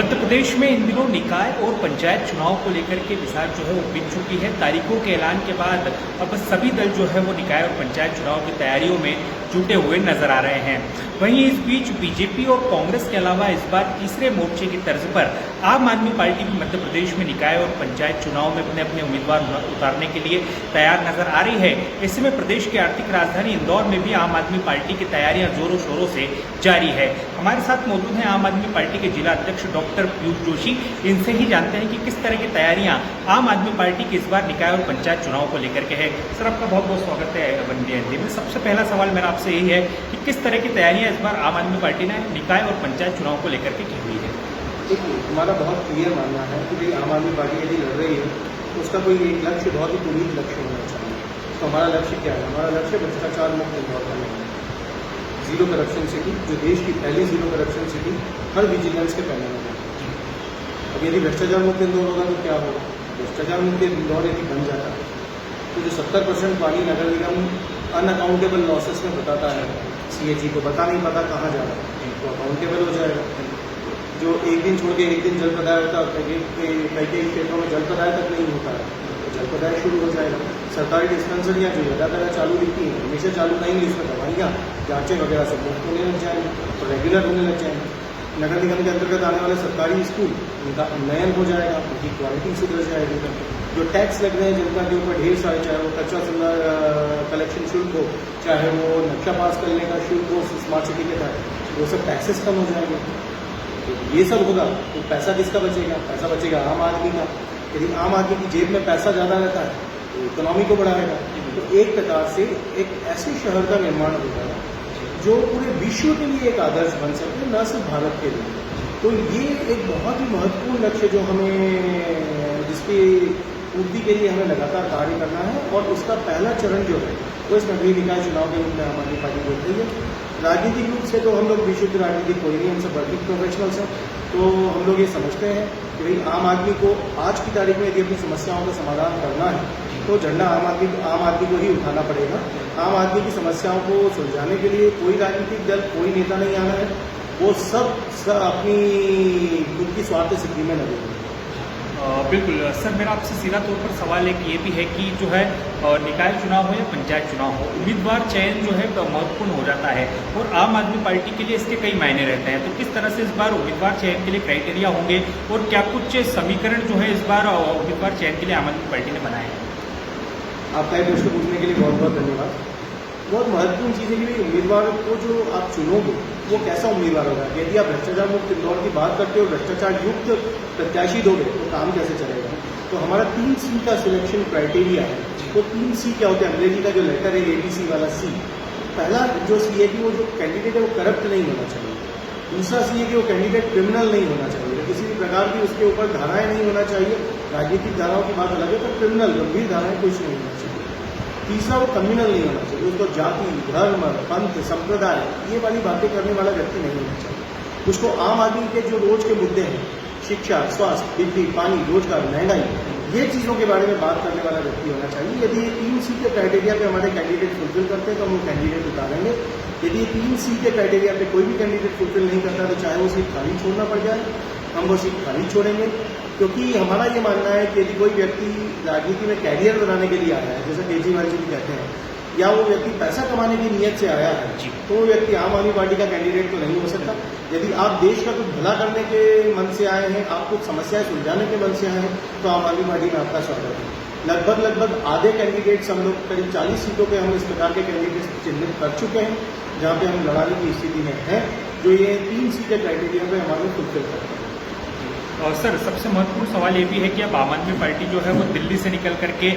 मध्य प्रदेश में इन दिनों निकाय और पंचायत चुनाव को लेकर के मिसाल जो है वो बीत चुकी है। तारीखों के ऐलान के बाद अब सभी दल जो है वो निकाय और पंचायत चुनाव की तैयारियों में जुटे हुए नजर आ रहे हैं। वहीं इस बीच बीजेपी और कांग्रेस के अलावा इस बार तीसरे मोर्चे की तर्ज पर आम आदमी पार्टी भी मध्य प्रदेश में निकाय और पंचायत चुनाव में अपने अपने उम्मीदवार उतारने के लिए तैयार नजर आ रही है। ऐसे में प्रदेश की आर्थिक राजधानी इंदौर में भी आम आदमी पार्टी की तैयारियां जोरों शोरों से जारी है। हमारे साथ मौजूद हैं आम आदमी पार्टी के जिला अध्यक्ष डॉक्टर पीयूष जोशी। इनसे ही जानते हैं कि किस तरह की तैयारियां आम आदमी पार्टी की इस बार निकाय और पंचायत चुनाव को लेकर के है। सर, आपका बहुत बहुत स्वागत है वनडे हिंदी में। सबसे पहला सवाल मेरा आपसे यही है कि किस तरह की तैयारियां इस बार आम आदमी पार्टी ने निकाय और पंचायत चुनाव को लेकर के की हुई है। देखिए, हमारा बहुत क्लियर मानना है कि भाई आम आदमी पार्टी यदि लड़ रही है तो उसका कोई एक लक्ष्य, बहुत ही पुनीत लक्ष्य होना चाहिए। तो हमारा लक्ष्य क्या है? हमारा लक्ष्य भ्रष्टाचार मुक्त इंदौर करना है। जीरो करप्शन सिटी, जो देश की पहली जीरो करप्शन सिटी हर विजिलेंस के पैनल में है। अब यदि भ्रष्टाचार मुक्त इंदौर होगा तो क्या होगा? भ्रष्टाचार मुक्त इंदौर यदि बन जाता है तो जो 70% पानी नगर निगम अनअकाउंटेबल लॉसेस में बताता है, CAG को बता नहीं पता कहाँ जा रहा है, तो अकाउंटेबल हो जाएगा। जो एक दिन छोड़ के एक दिन जल प्रदाय होता है, कई क्षेत्रों में जल प्रदाय तक नहीं होता है, तो जल प्रदाय शुरू हो जाएगा। सरकारी डिस्पेंसरियाँ जो लगातार चालू दिखती हैं, हमेशा चालू रहेंगी, उसमें दवाइयाँ, जाँचें वगैरह सब मुफ्त होने लग जाएंगे, तो रेगुलर होने लग जाएंगे। नगर निगम के अंतर्गत आने वाले सरकारी स्कूल, उनका उन्नयन हो जाएगा, उनकी क्वालिटी सुधर जाएगी। जो टैक्स लग रहे हैं जनता के ऊपर ढेर सारे, चाहे वो कच्चा सुंदर कलेक्शन शुल्क हो, चाहे वो नक्शा पास करने का शुल्क हो स्मार्ट सिटी के तहत, वो सब टैक्सेस कम हो जाएंगे। तो ये सब होगा तो पैसा किसका बचेगा? पैसा बचेगा आम आदमी का। यदि आम आदमी की जेब में पैसा ज़्यादा रहता है तो इकोनॉमी को बढ़ाएगा। तो एक प्रकार से एक ऐसे शहर का निर्माण होगा जो पूरे विश्व के लिए एक आदर्श बन सके, न सिर्फ भारत के लिए। तो ये एक बहुत ही महत्वपूर्ण लक्ष्य जो हमें, जिसकी पूर्ति के लिए हमें लगातार कार्य करना है, और उसका पहला चरण जो है वो इस नगरीय निकाय चुनाव के रूप में आम आदमी पार्टी देख रही है। राजनीतिक रूप से तो हम लोग विशुद्ध राजनीतिक कोई नहीं, हम सब वर्किंग प्रोफेशनल्स हैं। तो हम लोग ये समझते हैं कि भाई आम आदमी को आज की तारीख में यदि अपनी समस्याओं का समाधान करना है तो झंडा आम आदमी को ही उठाना पड़ेगा। आम आदमी की समस्याओं को सुलझाने के लिए कोई राजनीतिक दल, कोई नेता नहीं आना है, वो सब अपनी खुद की स्वार्थ सिद्धि में लगे हैं। बिल्कुल सर, मेरा आपसे सीधा तौर पर सवाल एक ये भी है कि जो है निकाय चुनाव हो या पंचायत चुनाव हो, उम्मीदवार चयन जो है महत्वपूर्ण हो जाता है और आम आदमी पार्टी के लिए इसके कई मायने रहते हैं। तो किस तरह से इस बार उम्मीदवार चयन के लिए क्राइटेरिया होंगे और क्या कुछ समीकरण जो है इस बार उम्मीदवार चयन के लिए आम आदमी पार्टी ने बनाए हैं? आपका ये प्रश्न पूछने के लिए बहुत बहुत धन्यवाद। बहुत महत्वपूर्ण चीज़ है कि उम्मीदवार को जो आप चुनोगे वो कैसा उम्मीदवार होगा। यदि आप भ्रष्टाचार मुक्त इंदौर की बात करते हो, भ्रष्टाचार युक्त प्रत्याशी दोगे तो काम कैसे चलेगा? तो हमारा 3C का सिलेक्शन क्राइटेरिया है। तो 3C क्या होता है? अंग्रेजी का जो लेटर है ABC वाला C। पहला जो C है कि वो जो कैंडिडेट है वो करप्ट नहीं होना चाहिए। दूसरा C है कि वो कैंडिडेट क्रिमिनल नहीं होना चाहिए, किसी भी प्रकार की उसके ऊपर धाराएं नहीं होना चाहिए। राजनीतिक धाराओं की बात अलग है, पर क्रिमिनल गंभीर धाराएं कुछ नहीं होना चाहिए। तीसरा, वो कम्युनल नहीं होना चाहिए, उसको जाति, धर्म, पंथ, संप्रदाय ये वाली बातें करने वाला व्यक्ति नहीं होना चाहिए। उसको आम आदमी के जो रोज के मुद्दे हैं, शिक्षा, स्वास्थ्य, बिजली, पानी, रोजगार, महंगाई, ये चीज़ों के बारे में बात करने वाला व्यक्ति होना चाहिए। यदि ये 3C के क्राइटेरिया पे हमारे कैंडिडेट फुलफिल करते हैं तो हम वो कैंडिडेट उतारेंगे। यदि ये 3C के क्राइटेरिया पे कोई भी कैंडिडेट फुलफिल नहीं करता तो चाहे वो सीट खाली छोड़ना पड़ जाए, हम वो सीट खाली छोड़ेंगे। क्योंकि हमारा ये मानना है कि यदि कोई व्यक्ति राजनीति में कैरियर बनाने के लिए आया है, जैसे केजरीवाल जी भी कहते हैं, या वो व्यक्ति पैसा कमाने की नीयत से आया है, तो वो व्यक्ति आम आदमी पार्टी का कैंडिडेट तो नहीं हो सकता। यदि आप देश का कुछ भला करने के मन से आए हैं, आप कुछ समस्याएं सुलझाने के मन से आए हैं, तो आम आदमी पार्टी में आपका स्वागत है। लगभग आधे कैंडिडेट्स हम लोग, करीब 40 सीटों पे हम इस प्रकार के कैंडिडेट्स चिन्हित कर चुके हैं जहाँ पे हम लड़ाने की स्थिति में हैं, जो ये 3C के क्राइटेरिया पे हमारे फुलफिल करते हैं। और सर, सबसे महत्वपूर्ण सवाल ये भी है कि अब आम आदमी पार्टी जो है वो दिल्ली से निकल करके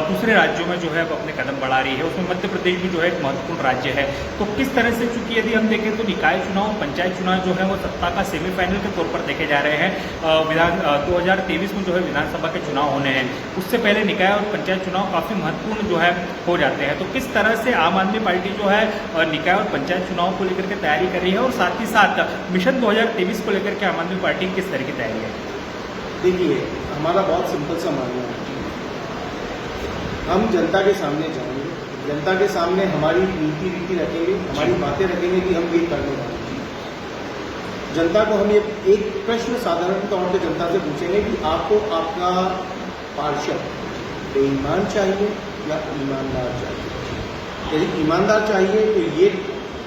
दूसरे राज्यों में जो है वो अपने कदम बढ़ा रही है, उसमें मध्य प्रदेश भी जो है एक महत्वपूर्ण राज्य है। तो किस तरह से, चूंकि यदि हम देखें तो निकाय चुनाव, पंचायत चुनाव जो है वो सत्ता का सेमीफाइनल के तौर पर देखे जा रहे हैं। 2023 में जो है विधानसभा के चुनाव होने हैं, उससे पहले निकाय और पंचायत चुनाव काफ़ी महत्वपूर्ण जो है हो जाते हैं। तो किस तरह से आम आदमी पार्टी जो है निकाय और पंचायत चुनाव को लेकर के तैयारी कर रही है, और साथ ही साथ मिशन 2023 को लेकर के आम आदमी पार्टी किस तरह की तैयारी है? देखिए, हमारा बहुत सिंपल सा मानना है, हम जनता के सामने जाएंगे, जनता के सामने हमारी नीति रीति रखेंगे, हमारी बातें रखेंगे कि हम ये करने वाले हैं। जनता को हम ये एक प्रश्न साधारण तौर पे जनता से पूछेंगे कि आपको आपका पार्षद बेईमान चाहिए या ईमानदार चाहिए। यदि ईमानदार चाहिए तो ये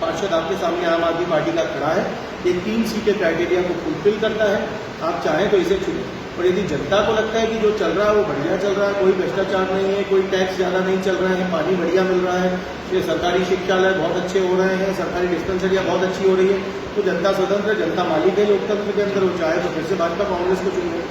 पार्षद आपके सामने आम आदमी पार्टी का खड़ा है, ये 3 सी के क्राइटेरिया को फुलफिल करता है, आप चाहें तो इसे चुनें। और यदि जनता को लगता है कि जो चल रहा है वो बढ़िया चल रहा है, कोई भ्रष्टाचार नहीं है, कोई टैक्स ज़्यादा नहीं चल रहा है, पानी बढ़िया मिल रहा है, ये सरकारी शिक्षालय बहुत अच्छे हो रहे हैं, सरकारी डिस्पेंसरियाँ बहुत अच्छी हो रही है, तो जनता स्वतंत्र, जनता मालिक है लोकतंत्र के अंदर, वो चाहे तो फिर से भाजपा कांग्रेस को चुन ले।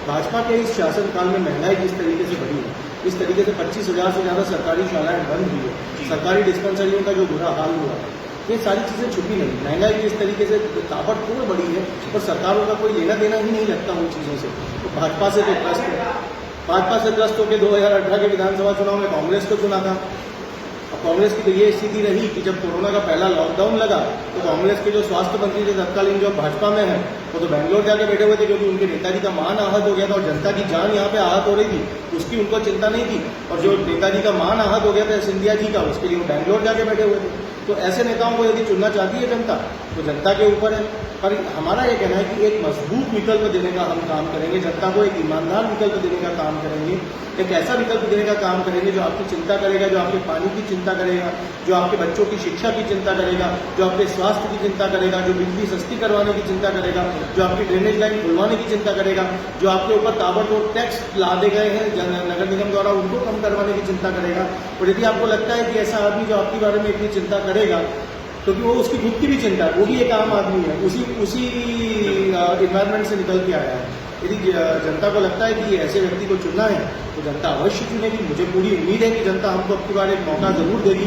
भाजपा के इस शासनकाल में महंगाई जिस तरीके से बढ़ी है, इस तरीके से 25,000 से ज़्यादा सरकारी शालाएं बंद हुई है, सरकारी डिस्पेंसरियों का जो बुरा हाल हुआ है, ये सारी चीज़ें छुपी नहीं। महंगाई जिस तरीके से ताबड़तोड़ बढ़ी है और सरकारों का कोई लेना देना ही नहीं लगता उन चीज़ों से। तो भाजपा से तो त्रस्त है, भाजपा से त्रस्त होकर 2018 के विधानसभा चुनाव में कांग्रेस को चुना था। अब कांग्रेस की तो ये स्थिति रही कि जब कोरोना का पहला लॉकडाउन लगा तो कांग्रेस के जो स्वास्थ्य मंत्री थे तत्कालीन, जो भाजपा में है, वो तो बेंगलोर जाके बैठे हुए थे क्योंकि उनके नेताजी का मान आहत हो गया था और जनता की जान यहाँ पे आहत हो रही थी, उसकी उनको चिंता नहीं थी। और जो नेताजी का मान आहत हो गया था सिंधिया जी का, उसके लिए वो बेंगलोर जाके बैठे हुए थे। तो ऐसे नेताओं को यदि चुनना चाहती है जनता तो जनता के ऊपर है। पर हमारा ये कहना है कि एक मजबूत विकल्प देने का हम काम करेंगे, जनता को एक ईमानदार विकल्प देने का काम करेंगे, एक ऐसा विकल्प देने का काम करेंगे जो आपकी चिंता करेगा, जो आपके पानी की चिंता करेगा, जो आपके बच्चों की शिक्षा की चिंता करेगा, जो आपके स्वास्थ्य की चिंता करेगा, जो बिजली सस्ती करवाने की चिंता करेगा, जो आपकी ड्रेनेज लाइन खुलवाने की चिंता करेगा, जो आपके ऊपर ताबड़तोड़ टैक्स लादे गए हैं नगर निगम द्वारा उनको कम करवाने की चिंता करेगा। और यदि आपको लगता है कि ऐसा आदमी जो आपके बारे में इतनी चिंता करेगा, क्योंकि वो उसकी खुद की भी चिंता है, वो भी एक आम आदमी है, उसी इन्वायरमेंट से निकल के आया है। यदि जनता को लगता है कि ऐसे व्यक्ति को चुनना है तो जनता अवश्य चुनेगी। मुझे पूरी उम्मीद है कि जनता हमको अब की बार एक मौका जरूर देगी।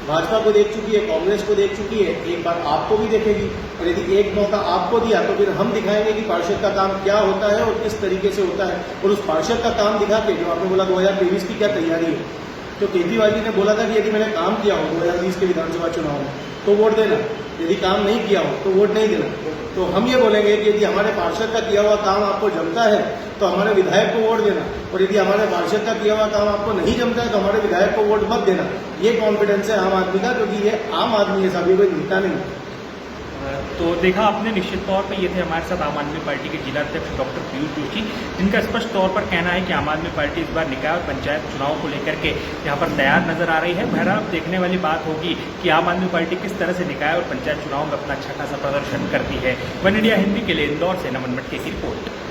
भाजपा को देख चुकी है, कांग्रेस को देख चुकी है, एक बार आपको भी देखेगी। और यदि एक मौका आपको दिया तो फिर हम दिखाएंगे कि पार्षद का काम क्या होता है और किस तरीके से होता है। और उस पार्षद का काम दिखा के, जो आपने बोला 2023 की क्या तैयारी है, तो केजरीवाल जी ने बोला था कि यदि मैंने काम किया हो 2020 के विधानसभा चुनाव में तो वोट देना, यदि काम नहीं किया हो तो वोट नहीं देना। तो हम ये बोलेंगे कि यदि हमारे पार्षद का किया हुआ काम आपको जमता है तो हमारे विधायक को वोट देना, और यदि हमारे पार्षद का किया हुआ काम आपको नहीं जमता है तो हमारे विधायक को वोट मत देना। ये कॉन्फिडेंस है आम आदमी का, क्योंकि ये आम आदमी है, सभी कोई नेता नहीं। तो देखा आपने, निश्चित तौर पे ये थे हमारे साथ आम आदमी पार्टी के जिला अध्यक्ष डॉक्टर पीयूष जोशी, जिनका स्पष्ट तौर पर कहना है कि आम आदमी पार्टी इस बार निकाय और पंचायत चुनाव को लेकर के यहाँ पर तैयार नजर आ रही है। बहरहाल अब देखने वाली बात होगी कि आम आदमी पार्टी किस तरह से निकाय और पंचायत चुनाव में अपना अच्छा खासा प्रदर्शन करती है। वन इंडिया हिंदी के लिए इंदौर से नमन मटके की रिपोर्ट।